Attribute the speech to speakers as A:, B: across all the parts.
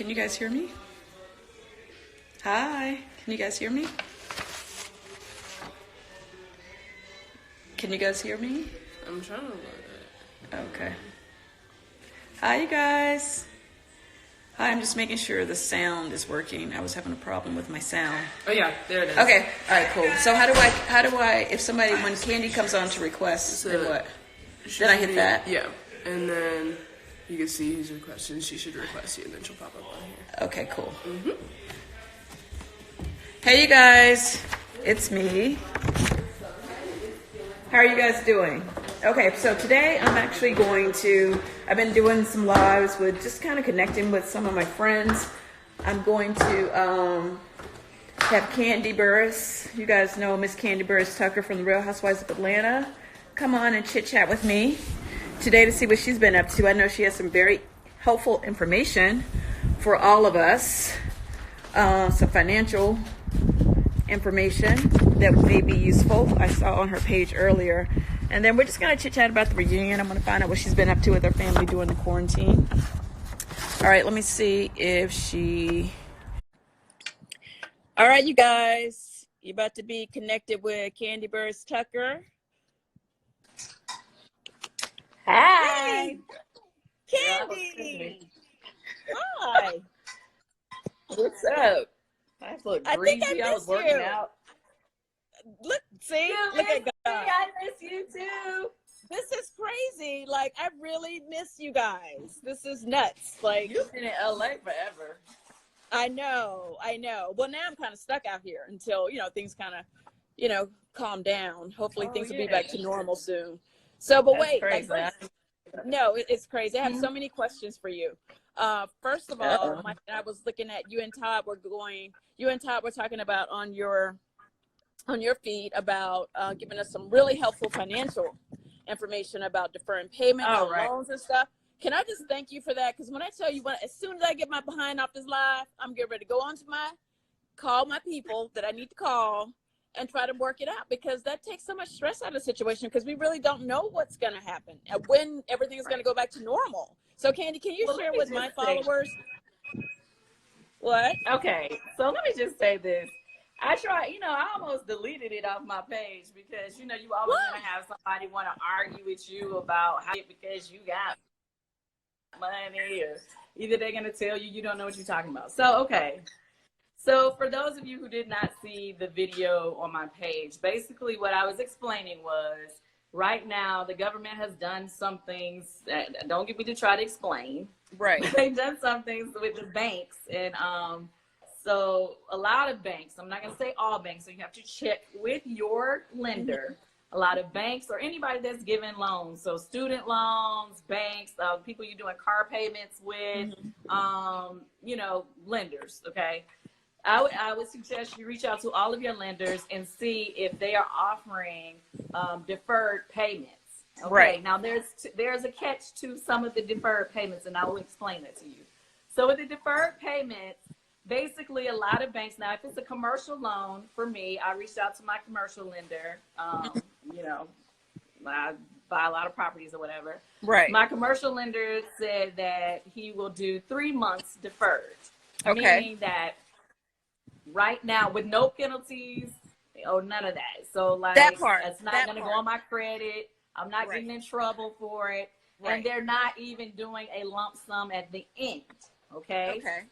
A: Can you guys hear me? Hi, can you guys hear me? Can you guys hear me?
B: I'm trying to look at it.
A: Okay. Hi, you guys. Hi, I'm just making sure the sound is working. I was having a problem with my sound.
B: Oh yeah, there it is.
A: Okay, all right, cool. So how do I, if somebody, when Kandi comes on to request,
B: So
A: then what? Then I hit that?
B: Yeah, and then you can see who's requesting. She should request you, and then she'll pop up on here.
A: Okay, cool. Hey, you guys. It's me. How are you guys doing? Okay, so today I'm actually I've been doing some lives with just kind of connecting with some of my friends. I'm going to have Kandi Burruss. You guys know Miss Kandi Burruss Tucker from the Real Housewives of Atlanta. Come on and chit chat with me today to see what she's been up to. I know she has some very helpful information for all of us, some financial information that may be useful. I saw on her page earlier. And then we're just going to chit chat about the reunion. I'm going to find out what she's been up to with her family during the quarantine. All right, let me see if she... All right, you guys. You're about to be connected with Kandi Burruss Tucker.
C: Hi.
A: Hey, Kandi. Hi.
C: What's up? I look greasy. I was working out.
A: Look, see?
C: You
A: Look at
C: miss
A: God.
C: me. I miss you too.
A: This is crazy. Like, I really miss you guys. This is nuts. Like,
C: You've been in LA forever.
A: I know. Well, now I'm kind of stuck out here until, things kind of, calm down. Hopefully things will be back to normal soon. So, but
C: That's
A: wait.
C: crazy.
A: No, it's crazy. I have so many questions for you. First of all, I was looking at you and Todd were talking about on your feed about giving us some really helpful financial information about deferring payments on loans and stuff. Can I just thank you for that? Because when I tell you, as soon as I get my behind off this live, I'm getting ready to go on to call my people that I need to call and try to work it out, because that takes so much stress out of the situation, because we really don't know what's going to happen and when everything is going to go back to normal. So Kandi, can you share with my followers? What?
C: Okay, so let me just say this. I almost deleted it off my page because, you always going to have somebody want to argue with you about how because you got money, or either they're going to tell you don't know what you're talking about. So, okay. So for those of you who did not see the video on my page, basically what I was explaining was right now the government has done some things that don't get me to try to explain.
A: Right.
C: They've done some things with the banks. And so a lot of banks, I'm not going to say all banks, so you have to check with your lender. A lot of banks or anybody that's giving loans, so student loans, banks, people you're doing car payments with, lenders, okay? I would suggest you reach out to all of your lenders and see if they are offering deferred payments. Okay?
A: Right.
C: Now, there's a catch to some of the deferred payments, and I will explain that to you. So with the deferred payments, basically a lot of banks, now if it's a commercial loan, for me, I reached out to my commercial lender. I buy a lot of properties or whatever.
A: Right.
C: My commercial lender said that he will do 3 months deferred.
A: Okay.
C: Meaning that right now with no penalties or none of that. So like
A: that part,
C: it's not going to go on my credit. I'm not getting in trouble for it.
A: Right.
C: And they're not even doing a lump sum at the end. Okay.
A: Okay.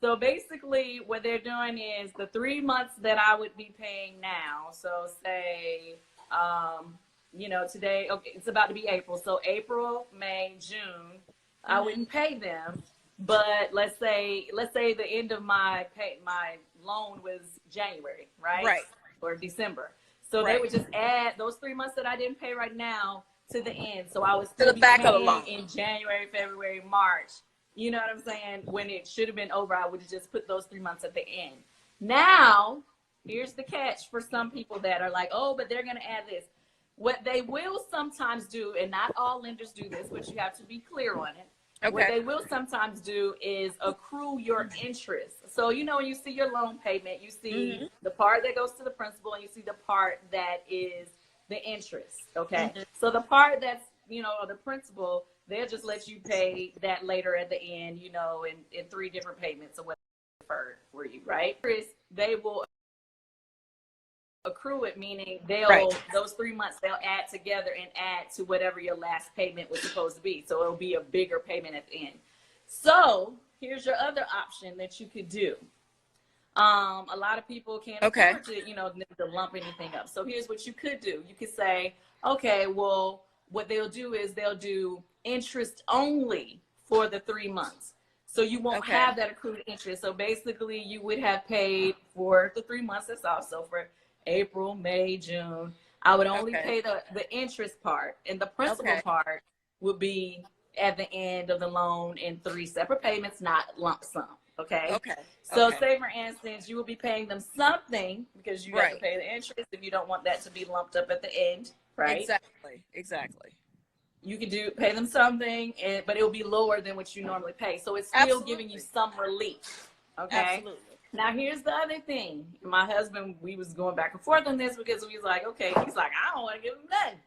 C: So basically what they're doing is the 3 months that I would be paying now. So say, today, okay, it's about to be April. So April, May, June, I wouldn't pay them. But let's say the end of my loan was January, right?
A: Right.
C: Or December. So they would just add those 3 months that I didn't pay right now to the end. So I was still
A: to the back of the loan
C: in January, February, March. You know what I'm saying? When it should have been over, I would have just put those 3 months at the end. Now, here's the catch for some people that are like, oh, but they're going to add this. What they will sometimes do, and not all lenders do this, but you have to be clear on it. Okay. What they will sometimes do is accrue your interest. So, when you see your loan payment, you see the part that goes to the principal and you see the part that is the interest. Okay. So the part that's, the principal, they'll just let you pay that later at the end, you know, in 3 different payments or whatever for you, right? They will accrue it, meaning those 3 months they'll add together and add to whatever your last payment was supposed to be. So it'll be a bigger payment at the end. So here's your other option that you could do. A lot of people can't afford to, you know, to lump anything up. So here's what you could do. You could say, okay, well, what they'll do is they'll do interest only for the 3 months. So you won't have that accrued interest. So basically you would have paid for the 3 months that's off. So for April, May, June, I would only pay the interest part, and the principal part would be at the end of the loan in 3 separate payments, not lump sum. Okay. So say for instance, you will be paying them something because you have to pay the interest if you don't want that to be lumped up at the end, right?
A: Exactly.
C: You can pay them something, but it will be lower than what you normally pay. So it's still giving you some relief. Okay.
A: Absolutely.
C: Now here's the other thing. My husband, we was going back and forth on this because we was like, okay, he's like, I don't want to give him nothing.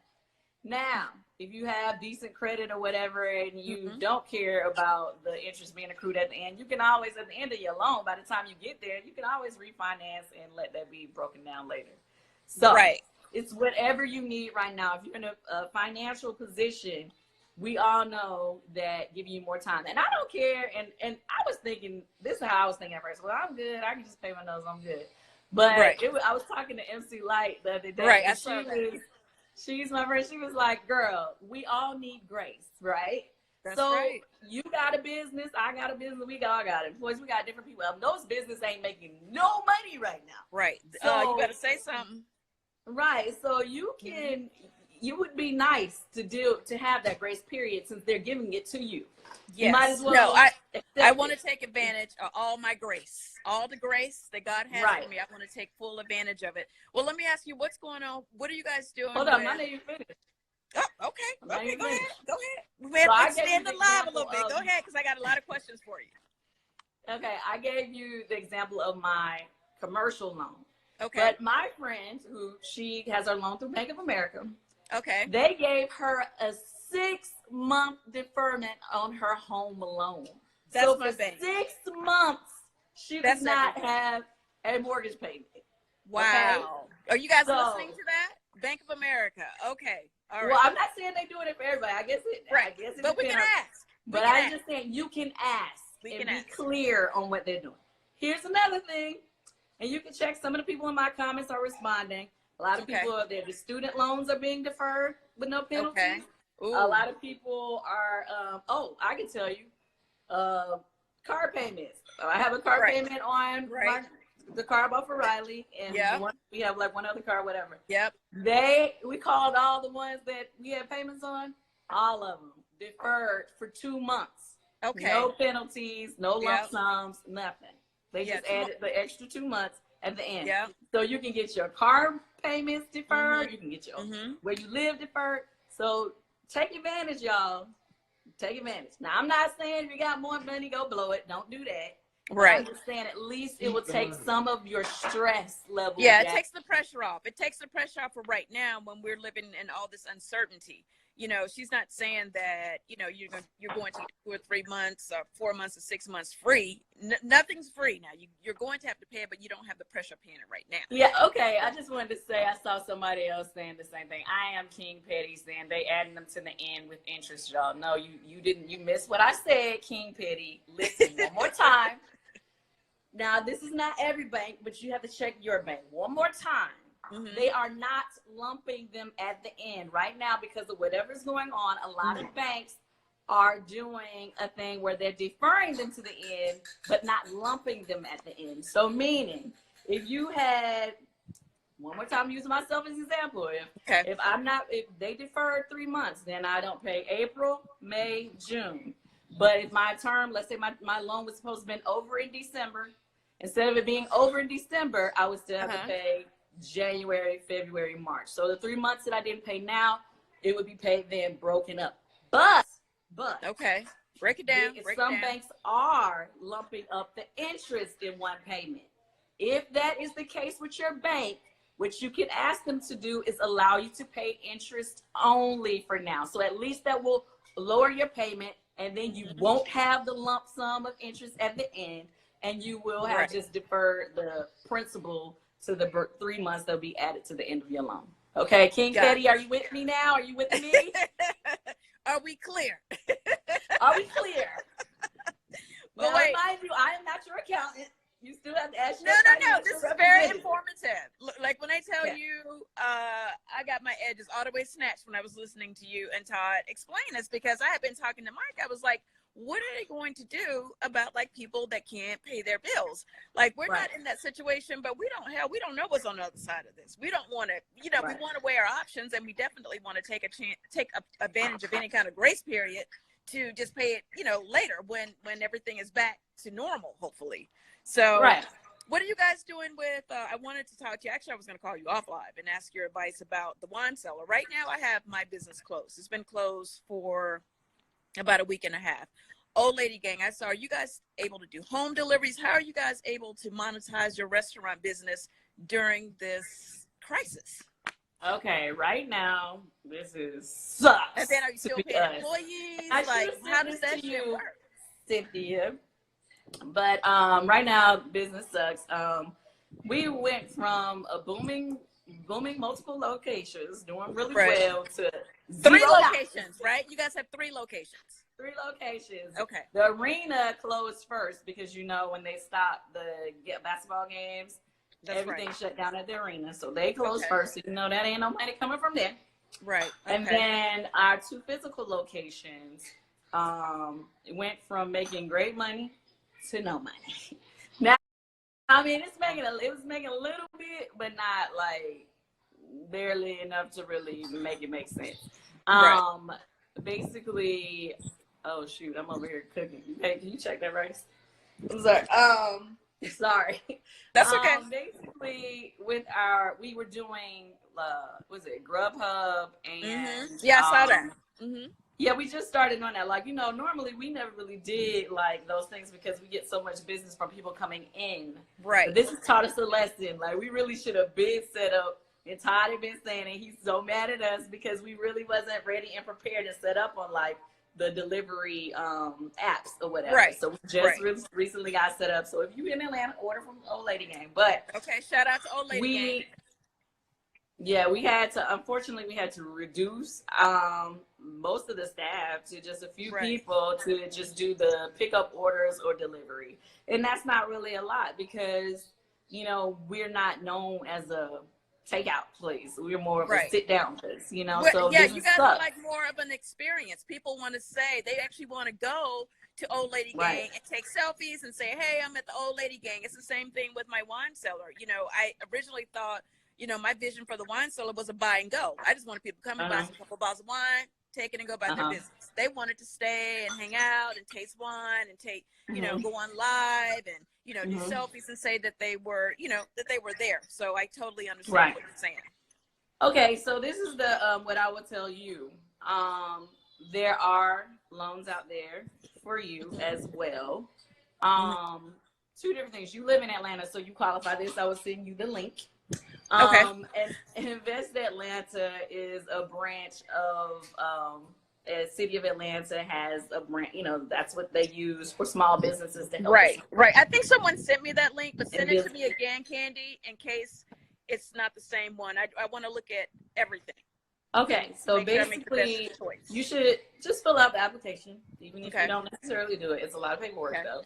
C: Now, if you have decent credit or whatever and you don't care about the interest being accrued at the end, you can always, at the end of your loan, by the time you get there, you can always refinance and let that be broken down later. So it's whatever you need right now. If you're in a financial position, we all know that giving you more time. And I don't care. And I was thinking, this is how I was thinking at first. Well, I'm good. I can just pay my nose. I'm good. But I was talking to MC Light the other day. And she's my friend. She was like, girl, we all need grace, right? You got a business. I got a business. We all got employees. We got different people. Those businesses ain't making no money right now.
A: Right. So you got to say something.
C: Right. So you can... You would be nice to have that grace period since they're giving it to you.
A: Yes.
C: You might as well.
A: I want to take advantage of all my grace, all the grace that God has for me. I want to take full advantage of it. Well, let me ask you, what's going on? What are you guys doing?
C: Hold on, I know you finished.
A: Oh, okay. Go ahead. We have to extend the live a little bit. Go ahead, because I got a lot of questions for you.
C: Okay, I gave you the example of my commercial loan.
A: Okay.
C: But my friend, she has her loan through Bank of America.
A: Okay.
C: They gave her a 6-month deferment on her home loan.
A: That's
C: so
A: my
C: for
A: bank.
C: 6 months, she does not have a mortgage payment.
A: Wow. Okay? Are you guys listening to that? Bank of America. Okay. All right.
C: Well, I'm not saying they're doing it for everybody. I guess it.
A: But we can ask.
C: But I'm just saying you can ask and be clear on what they're doing. Here's another thing, and you can check. Some of the people in my comments are responding. A lot of people are there. The student loans are being deferred with no penalties.
A: Okay.
C: A lot of people are, I can tell you, car payments. I have a car payment on the car I bought for Riley, and we have like one other car, whatever.
A: Yep.
C: We called all the ones that we had payments on, all of them deferred for 2 months.
A: Okay.
C: No penalties, no lump sums, nothing. They just added the extra 2 months at the end.
A: Yeah.
C: So you can get your car payments deferred. You can get your where you live deferred. So take advantage, y'all. Take advantage. Now, I'm not saying if you got more money, go blow it. Don't do that.
A: Right.
C: I'm just saying at least it will take some of your stress level.
A: Yeah, it takes the pressure off. It takes the pressure off for right now when we're living in all this uncertainty. You know, she's not saying that, you know, you're going to get 2 or 3 months or 4 months or 6 months free. Nothing's free now. You're going to have to pay it, but you don't have the pressure of paying it right now.
C: Yeah, okay. I just wanted to say I saw somebody else saying the same thing. I am King Petty saying they adding them to the end with interest, y'all. No, you didn't. You missed what I said, King Petty. Listen one more time. Now, this is not every bank, but you have to check your bank one more time. They are not lumping them at the end right now because of whatever's going on. A lot of banks are doing a thing where they're deferring them to the end, but not lumping them at the end. So meaning, if you had, one more time using myself as an example, if they deferred 3 months, then I don't pay April, May, June. But if my term, let's say my loan was supposed to have been over in December, instead of it being over in December, I would still have to pay January, February, March. So the 3 months that I didn't pay now, it would be paid then broken up. But
A: okay, break it down.
C: Some banks are lumping up the interest in one payment. If that is the case with your bank, what you can ask them to do is allow you to pay interest only for now. So at least that will lower your payment, and then you won't have the lump sum of interest at the end, and you will have just deferred the principal to the 3 months that'll be added to the end of your loan. Okay, King Teddy, are you with me now? Are you with me?
D: Are we clear?
C: Are we clear?
D: Well,
C: Now,
D: wait.
C: mind you, I am not your accountant. You still have to ask your
D: No. This is very
C: representative.
D: informative. Like when I tell you, I got my edges all the way snatched when I was listening to you and Todd explain this, because I had been talking to Mike. I was like, what are they going to do about like people that can't pay their bills? Like we're not in that situation, but we don't know what's on the other side of this. We don't want to, we want to weigh our options, and we definitely want to take advantage of any kind of grace period to just pay it, later when everything is back to normal, hopefully. So what are you guys doing with, I wanted to talk to you. Actually, I was going to call you off live and ask your advice about the wine cellar. Right now, I have my business closed. It's been closed for about a week and a half. Old Lady Gang, I saw, are you guys able to do home deliveries? How are you guys able to monetize your restaurant business during this crisis?
C: Okay, right now, this sucks.
D: And then are you still paying employees? Like, how does that shit work?
C: Cynthia. But right now, business sucks. We went from a booming multiple locations, doing really well, to
D: 3 locations, right? You guys have 3 locations.
C: 3 locations.
D: Okay.
C: The arena closed first because when they stopped the basketball games, everything shut down at the arena. So they closed first. So that ain't no money coming from there.
D: Right. Okay.
C: And then our 2 physical locations went from making great money to no money. Now, I mean, it was making a little bit, but not like barely enough to really make it make sense. Basically, oh shoot, I'm over here cooking. Hey, can you check that rice? I'm sorry. Sorry.
D: That's okay.
C: Basically, we were doing, was it Grubhub and
D: I saw that.
C: Yeah, we just started on that. Like, normally we never really did like those things because we get so much business from people coming in.
D: Right.
C: But this has taught us a lesson. Like, we really should have been set up. And Todd had been saying it. He's so mad at us because we really wasn't ready and prepared to set up on like the delivery apps or whatever.
D: Right.
C: So we just recently got set up. So if you're in Atlanta, order from Old Lady Gang. But
D: okay, shout out to Old Lady Gang.
C: Yeah, we had to reduce most of the staff to just a few people to just do the pickup orders or delivery. And that's not really a lot because, we're not known as a takeout place. We're more of a sit down place, so
D: you guys
C: sucks.
D: are like more of an experience. People want to say, they actually want to go to Old Lady Gang and take selfies and say, hey, I'm at the Old Lady Gang. It's the same thing with my wine cellar. I originally thought, my vision for the wine cellar was a buy and go. I just wanted people to come and buy some couple bottles of wine, take it and go about their business. They wanted to stay and hang out and taste wine and take, go on live and, do selfies and say that they were, that they were there. So I totally understand what you're saying.
C: Okay, so this is the what I would tell you. There are loans out there for you as well. 2 different things. You live in Atlanta, so you qualify this. I will send you the link. And Invest Atlanta is a branch of City of Atlanta has a branch, that's what they use for small businesses to help.
D: Right. I think someone sent me that link, but send it to me again, Kandi, in case it's not the same one. I want to look at everything.
C: Okay, so basically, you should just fill out the application, even if you don't necessarily do it. It's a lot of paperwork though.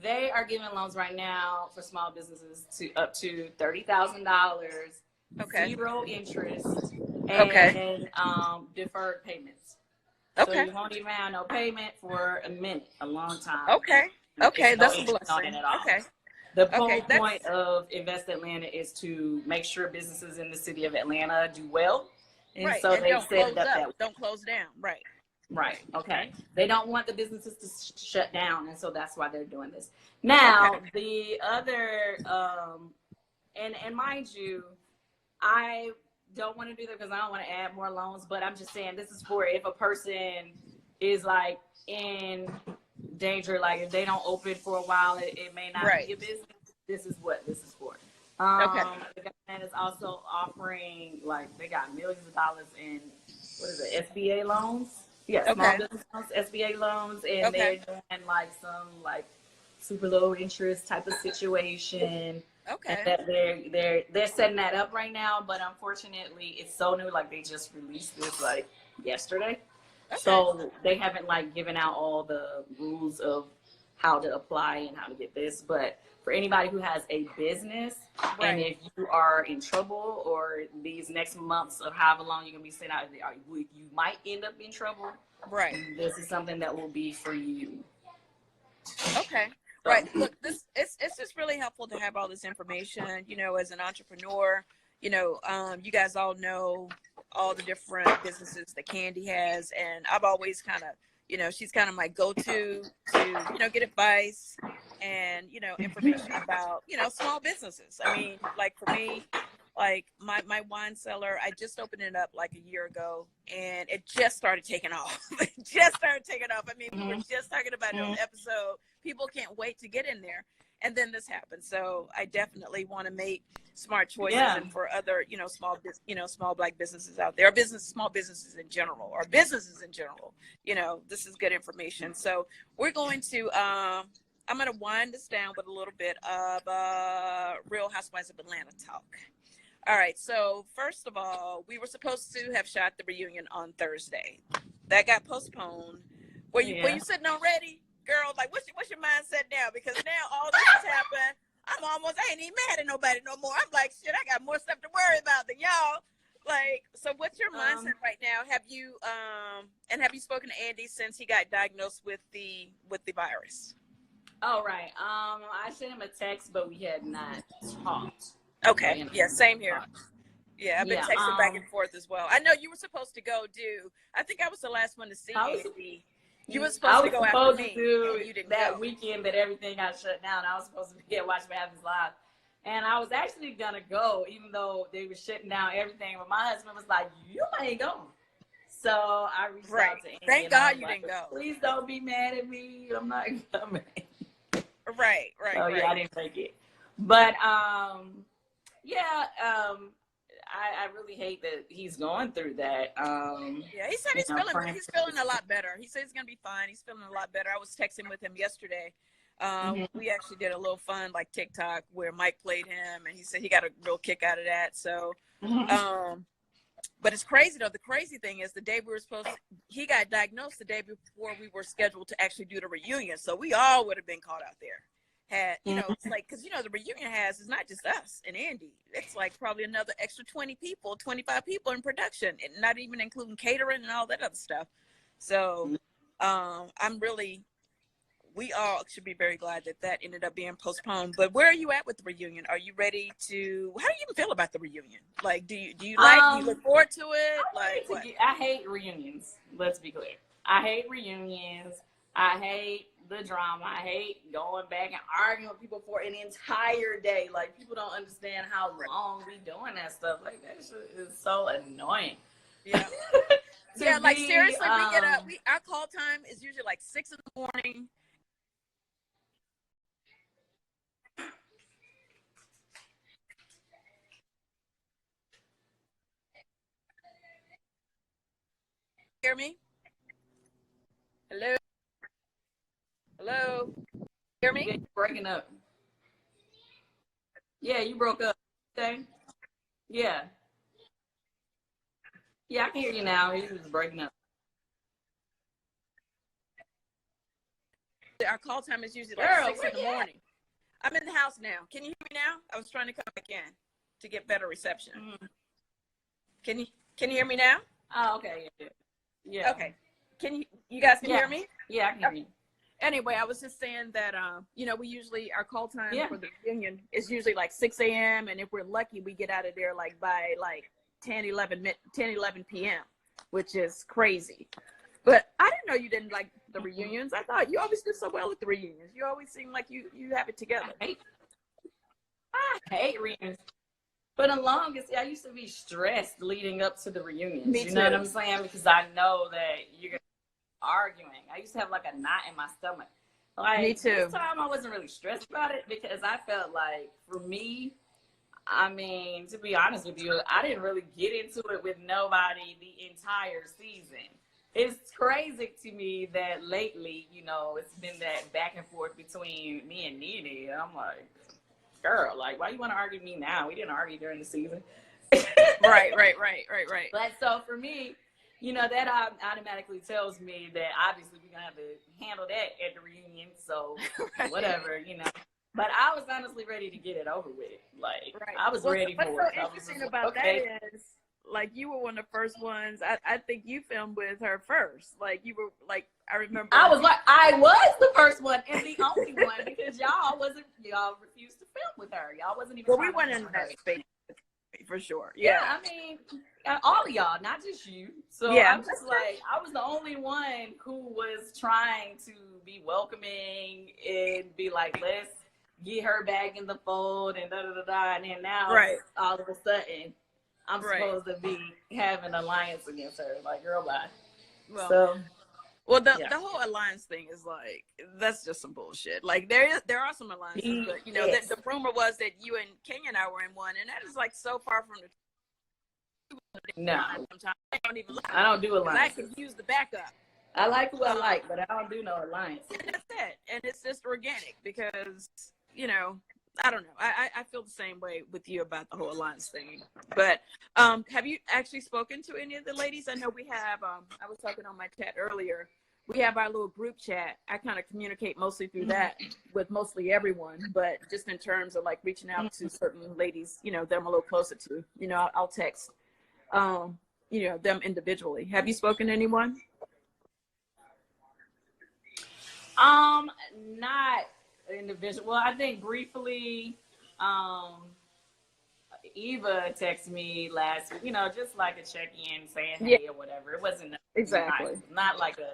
C: They are giving loans right now for small businesses to up to $30,000. 0 interest. And deferred payments. So you won't even have no payment for a minute, a long time.
D: Okay, that's a blessing.
C: The point of Invest Atlanta is to make sure businesses in the city of Atlanta do well. And so they set it up that way.
D: Don't close down.
C: Right. Okay. They don't want the businesses to shut down, and so that's why they're doing this. Now, the other, and mind you, I don't want to do that because I don't want to add more loans, but I'm just saying this is for if a person is like in danger, like if they don't open for a while, it may not be a business. This is what this is for. The government is also offering, like, they got millions of dollars in what is it, SBA loans? Yeah, small
D: Okay.
C: business loans, SBA loans, and
D: Okay.
C: they're doing like some like super low interest type of situation. And
D: Okay.
C: that they're setting that up right now, but unfortunately it's so new, like they just released this like yesterday.
D: Okay.
C: So they haven't like given out all the rules of how to apply and how to get this. But for anybody who has a business,
D: Right.
C: and if you are in trouble or these next months of however long you're gonna be sent out, you might end up in trouble.
D: Right.
C: This is something that will be for you.
D: Okay.
C: So,
D: Right. Look, it's just really helpful to have all this information, you know, as an entrepreneur. You know, you guys all know all the different businesses that Kandi has, and I've always kind of, you know, she's kind of my go-to to, you know, get advice and, you know, information about, you know, small businesses. I mean, like for me, like my wine cellar, I just opened it up like a year ago, and it just started taking off. It just started taking off. I mean, we were just talking about it on the episode. People can't wait to get in there, and then this happened. So I definitely want to make smart choices, and for other, you know, small Black businesses out there, or small businesses in general, or businesses in general, you know, this is good information. So we're going to I'm going to wind this down with a little bit of Real Housewives of Atlanta talk. All right, so first of all, we were supposed to have shot the reunion on Thursday. That got postponed. Were you sitting already, girl? Like, what's your mindset now? Because now all this has happened. I ain't even mad at nobody no more. I'm like, shit, I got more stuff to worry about than y'all. Like, so what's your mindset right now? Have you spoken to Andy since he got diagnosed with the virus?
C: Oh, right. I sent him a text, but we had not talked.
D: Okay. Yeah, same here. Yeah, I've been texting back and forth as well. I know you were supposed to go do. I think I was the last one to see Andy. You were supposed to go after me. You didn't
C: that
D: go.
C: weekend that everything got shut down. I was supposed to be at Watch What Happens Live, and I was actually gonna go, even though they were shutting down everything. But my husband was like, "You ain't going." So I reached out to Andy.
D: Thank God you didn't go.
C: Please don't be mad at me. I'm not coming.
D: Right.
C: So yeah, I didn't take it. But I really hate that he's going through that.
D: He said he's feeling a lot better. He said he's gonna be fine. He's feeling a lot better. I was texting with him yesterday. We actually did a little fun like TikTok where Mike played him, and he said he got a real kick out of that. So, but it's crazy though. The crazy thing is the day we were he got diagnosed the day before we were scheduled to actually do the reunion. So we all would have been caught out there. You know, it's like, because, you know, the reunion is not just us and Andy. It's like probably another extra 20 people, 25 people in production, and not even including catering and all that other stuff. So we all should be very glad that ended up being postponed. But where are you at with the reunion? Are you ready to, how do you even feel about the reunion? Like, do you look forward to it?
C: I hate reunions. Let's be clear. I hate reunions. I hate the drama. I hate going back and arguing with people for an entire day. Like, people don't understand how long we doing that stuff. Like, that shit is so annoying.
D: Yeah. Like seriously, we get up. Our call time is usually like 6 in the morning. Hear me? Hello? Hear me?
C: Yeah, you're breaking up. Yeah, you broke up. Okay. Yeah. Yeah, I can hear you now. You was breaking up.
D: Our call time is usually like 6 in the morning. I'm in the house now. Can you hear me now? I was trying to come back in to get better reception. Can you hear me now?
C: Oh, okay. Yeah.
D: Okay. You guys can hear me?
C: Yeah, I can hear you.
D: Anyway, I was just saying that, you know, our call time for the reunion is usually like 6 a.m. And if we're lucky, we get out of there like by like 10, 11 p.m., which is crazy. But I didn't know you didn't like the reunions. I thought you always do so well with the reunions. You always seem like you have it together.
C: I hate reunions. For the longest, I used to be stressed leading up to the reunions.
A: Me too.
C: You know what I'm saying? Because I know that you're going to be arguing. I used to have like a knot in my stomach. Like,
A: me too.
C: This time I wasn't really stressed about it because I felt like, for me, I mean, to be honest with you, I didn't really get into it with nobody the entire season. It's crazy to me that lately, you know, it's been that back and forth between me and Nene. I'm like, girl, like, why you want to argue with me now? We didn't argue during the season.
D: Right.
C: But so for me, you know, that automatically tells me that obviously we're going to have to handle that at the reunion. So whatever, you know. But I was honestly ready to get it over with. Like, I was ready for it.
D: What's so interesting about that is, like, you were one of the first ones. I think you filmed with her first. Like, you were, like, I remember.
C: I was the first one and the only one because y'all refused to film with her. Y'all wasn't even.
D: Well, we went in that space for sure.
C: Yeah, I mean, all of y'all, not just you. So yeah, I'm just like, I was the only one who was trying to be welcoming and be like, let's get her back in the fold and da da da da. And then now, all of a sudden, I'm supposed to be having an alliance against her. Like, girl, bye.
D: Well, the whole alliance thing is like, that's just some bullshit. Like, there are some alliances, but you know, the rumor was that you and Kenya and I were in one, and that is like so far from the truth.
C: No,
D: sometimes
C: I don't do alliances.
D: I can use the backup.
C: I like who I like, but I don't do no alliance.
D: That's it, and it's just organic because, you know, I don't know. I feel the same way with you about the whole alliance thing. But have you actually spoken to any of the ladies? I know we have. I was talking on my chat earlier. We have our little group chat. I kind of communicate mostly through that with mostly everyone. But just in terms of like reaching out to certain ladies, you know, that I'm a little closer to, you know, I'll text, you know, them individually. Have you spoken to anyone?
C: Not individual. Well, I think briefly, Eva texted me last week, you know, just like a check-in saying hey or whatever. It wasn't not like a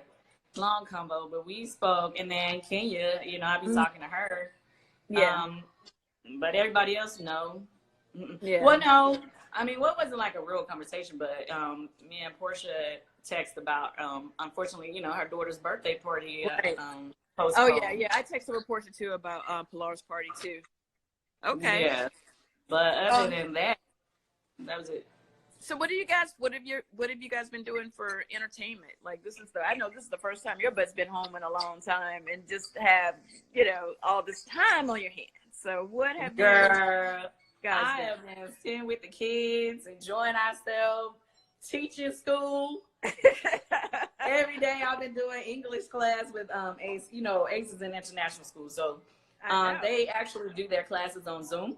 C: long combo, but we spoke. And then Kenya, you know, I'd be talking to her. But everybody else, no. Well, no. I mean, well, it wasn't like a real conversation, but me and Portia text about, unfortunately, you know, her daughter's birthday party.
D: Oh yeah. I texted a Portia too about Pilar's party too. Okay.
C: Yeah. But other than that, that was it.
D: So what have you guys been doing for entertainment? Like I know this is the first time your butt's been home in a long time and just have, you know, all this time on your hands. So what have you guys
C: I have been sitting with the kids, enjoying ourselves, teaching school. Every day I've been doing English class with ACE. You know, ACE is an international school, so they actually do their classes on Zoom.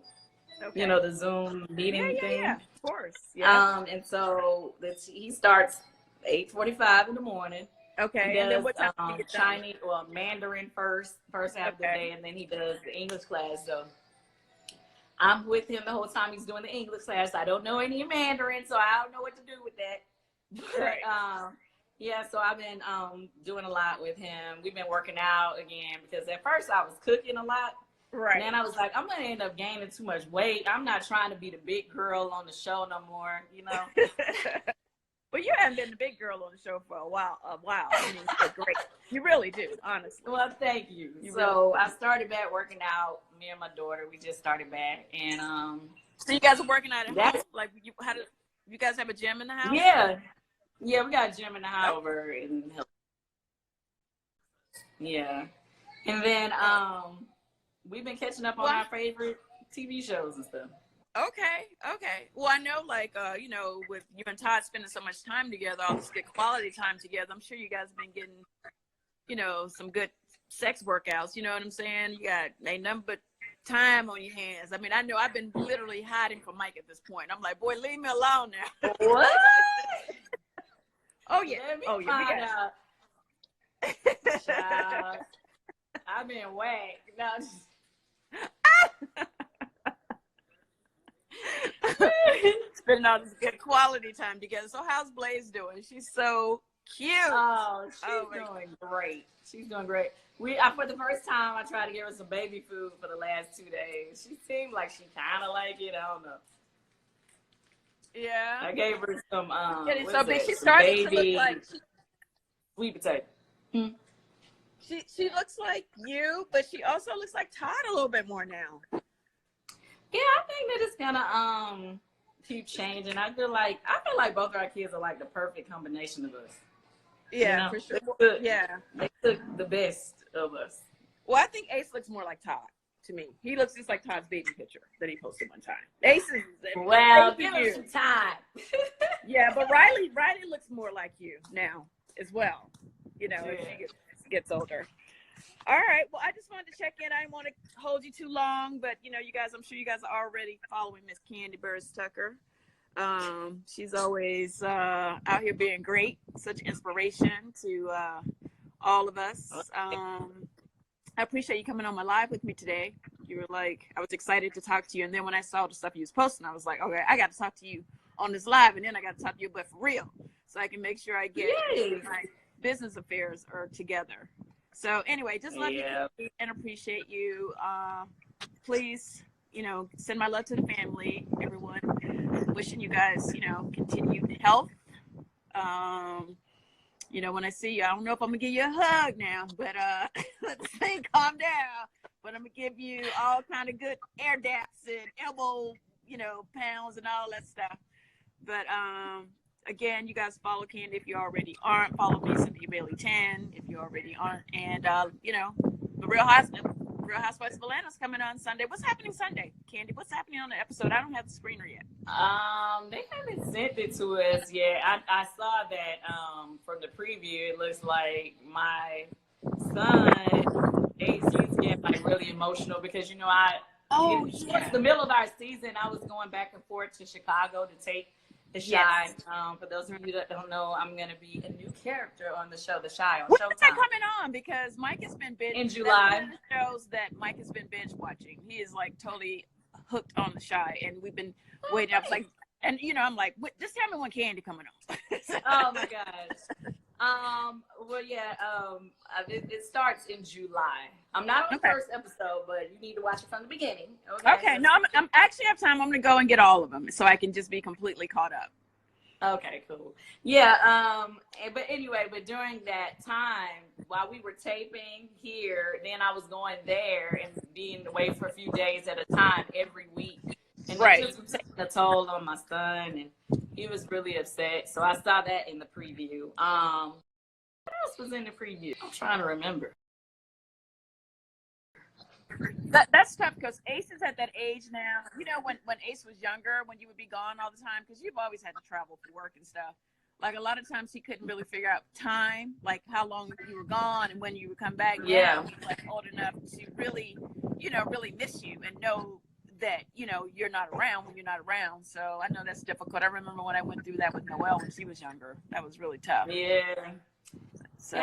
C: Okay. You know, the Zoom meeting thing.
D: Yeah, of course. Yeah.
C: And so he starts 8:45 in the morning.
D: Okay.
C: And then what time do you get Chinese, Mandarin first half of the day, and then he does the English class. So I'm with him the whole time he's doing the English class. I don't know any Mandarin, so I don't know what to do with that. But yeah, so I've been doing a lot with him. We've been working out again because at first I was cooking a lot. Right. And then I was like, I'm going to end up gaining too much weight. I'm not trying to be the big girl on the show no more, you know.
D: Well, you haven't been the big girl on the show for a while. I mean, it's great. You really do, honestly.
C: Well, thank you. So I started back working out. Me and my daughter, we just started back. And
D: so you guys are working out at home? Like, you guys have a gym in the house?
C: Yeah, we got a gym in the house over in Hill. Yeah. And then we've been catching up on our favorite TV shows and stuff.
D: Okay. Well, I know, like, you know, with you and Todd spending so much time together, all this good quality time together, I'm sure you guys have been getting, you know, some good sex workouts. You know what I'm saying? You got a number but time on your hands. I mean, I know I've been literally hiding from Mike at this point. I'm like, boy, leave me alone now.
C: What?
D: Oh, yeah. We got
C: Child, I've been whacked. No,
D: spending all this good quality time together. So how's Blaze doing? She's so cute.
C: Oh, she's doing great. She's doing great. For the first time, I tried to give her some baby food for the last 2 days. She seemed like she kind of like it. I don't know.
D: Yeah.
C: I gave her some.
D: So big. She started to look like
C: sweet potato.
D: She looks like you, but she also looks like Todd a little bit more now.
C: Yeah, I think that it's gonna keep changing. I feel like both of our kids are like the perfect combination of us. You
A: Yeah,
C: know,
A: for sure. Yeah.
C: they took the best of us.
A: Well, I think Ace looks more like Todd to me. He looks just like Todd's baby picture that he posted one time. Ace is
C: Well,
A: Ace
C: give
A: is
C: him some time.
A: yeah, but Riley looks more like you now as well. You know, as she gets older. All right. Well, I just wanted to check in. I didn't want to hold you too long, but you know, you guys, I'm sure you guys are already following Miss Kandi Burruss Tucker. She's always out here being great, such inspiration to all of us. I appreciate you coming on my live with me today. You were like, I was excited to talk to you, and then when I saw the stuff you was posting, I was like, okay, I got to talk to you on this live, and then I got to talk to you, but for real, so I can make sure I get my business affairs are together. So anyway, just love you and appreciate you. Please, you know, send my love to the family, everyone. Wishing you guys, you know, continued health. You know, when I see you, I don't know if I'm gonna give you a hug now, but let's say calm down. But I'm gonna give you all kind of good air daps and elbow, you know, pounds and all that stuff. But again, you guys follow Kandi if you already aren't. Follow me, Cynthia Bailey 10 if you already aren't. And you know, the Real Housewives of Atlanta's coming on Sunday. What's happening Sunday, Kandi? What's happening on the episode? I don't have the screener yet.
C: They haven't sent it to us yet. I saw that from the preview. It looks like my son, he's getting like really emotional because you know towards the middle of our season, I was going back and forth to Chicago to take The Shy. For those of you that don't know, I'm going to be a new character on the show, The Shy on Showtime.
A: When's that coming on? Because Mike has been binge
C: in July.
A: That's one of the shows that Mike has been binge watching. He is like totally hooked on The Shy, and we've been waiting. I was like, and you know, I'm like, just tell me when Kandi coming on.
C: Oh my gosh. Well, yeah. It starts in July. I'm not on the first episode, but you need to watch it from the beginning.
A: Okay. No, I'm actually have time. I'm gonna go and get all of them so I can just be completely caught up.
C: Okay, cool. Yeah. But anyway, but during that time, while we were taping here, then I was going there and being away for a few days at a time every week. And it just was taking a toll on my son, and he was really upset. So I saw that in the preview. What else was in the preview? I'm trying to remember.
A: That's tough because Ace is at that age now. You know, when Ace was younger, when you would be gone all the time, because you've always had to travel for work and stuff. Like a lot of times he couldn't really figure out time, like how long you were gone and when you would come back.
C: Yeah.
A: Now he's like old enough to really, you know, really miss you and know that, you know, you're not around when you're not around. So I know that's difficult. I remember when I went through that with Noelle when she was younger. That was really tough.
C: Yeah.
A: So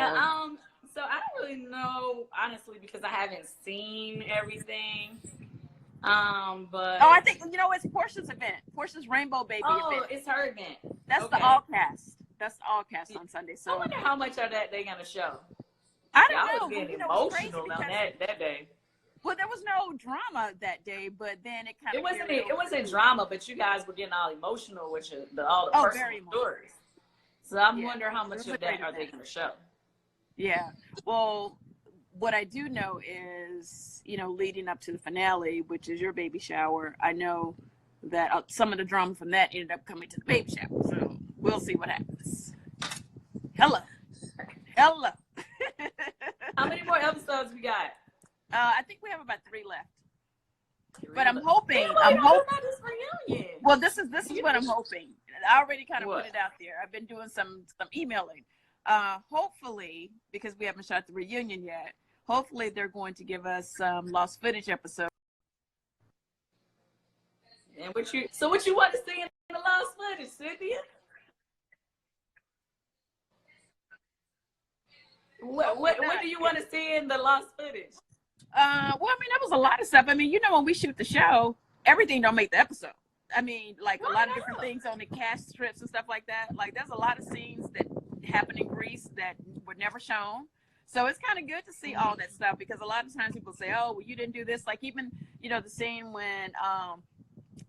C: so I don't really know, honestly, because I haven't seen everything. But
A: I think, you know, it's Portia's event. Portia's Rainbow Baby event.
C: Oh, it's her event.
A: That's the all cast. That's the all cast on Sunday. So
C: I wonder how much of that they're gonna show.
A: I don't know.
C: I was getting emotional on that day.
A: Well, there was no drama that day, but then it kind of
C: it wasn't drama, but you guys were getting all emotional with all the personal stories. So I'm wondering how much of that are they going to show.
A: Yeah. Well, what I do know is, you know, leading up to the finale, which is your baby shower, I know that some of the drama from that ended up coming to the baby shower. So we'll see what happens. Hello.
C: How many more episodes we got?
A: I think we have about 3 left. But I'm
C: hoping.
A: Well, this is what I'm hoping. I already kind of put it out there. I've been doing some emailing. Hopefully, because we haven't shot the reunion yet, hopefully they're going to give us some lost footage episodes.
C: And what you want to see in the lost footage, Cynthia? What do you want to see in the lost footage?
A: Well, I mean, that was a lot of stuff. I mean, you know, when we shoot the show, everything don't make the episode. I mean, like a lot of different things on the cast strips and stuff like that. Like, there's a lot of scenes that happen in Greece that were never shown. So it's kind of good to see all that stuff because a lot of times people say, oh, well, you didn't do this. Like even, you know, the scene when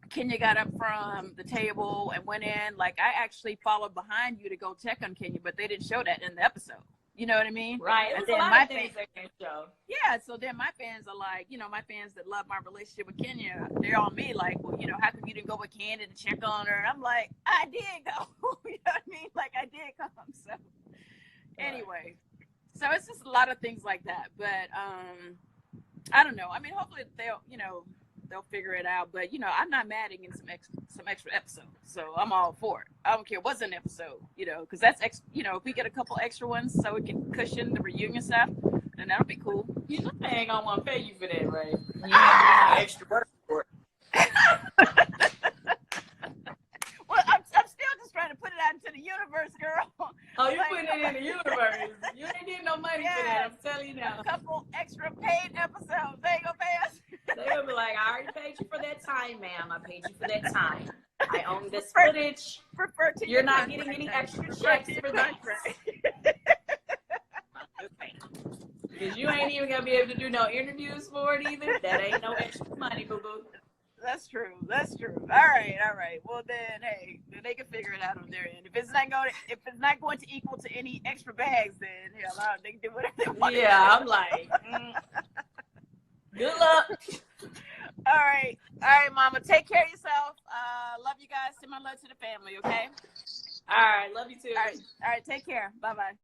A: Kenya got up from the table and went in, like I actually followed behind you to go check on Kenya, but they didn't show that in the episode.
C: You know what I mean?
D: Right.
C: And
D: It was a
C: then
D: lot
C: my
D: of things
C: fans,
D: they can show.
C: yeah. So then my fans are like, my fans that love my relationship with Kenya, they're on me like, well, how come you didn't go with Kandi to check on her? And I'm like, I did go. You know what I mean? Like I did come. So anyway, so it's just a lot of things like that. But I don't know. I mean, hopefully they'll figure it out. But I'm not mad at getting some extra episodes, so I'm all for it. I don't care what's an episode, because that's if we get a couple extra ones so we can cushion the reunion stuff, then that'll be cool.
D: You know they ain't gonna want to pay you for that, right? You ain't doing extra work for it.
C: Well, I'm still just trying to put it out into the universe, girl.
D: Oh, you putting it in the universe. You ain't getting no money for that. I'm telling you now.
C: A couple extra paid episodes. They ain't gonna pay us.
D: They gonna be like, I already paid you for that time, ma'am. I paid you for that time. I own this footage. You're not getting any extra checks for that. Because you ain't even gonna be able to do no interviews for it either. That ain't no extra money, boo boo.
C: That's true. All right. Well then, hey, they can figure it out on their end. If it's not going to equal to any extra bags, then they can do whatever they want.
D: Yeah, I'm like, good luck.
C: All right, Mama. Take care of yourself. Love you guys. Send my love to the family. Okay.
D: All right, love you too.
C: All right. Take care. Bye bye.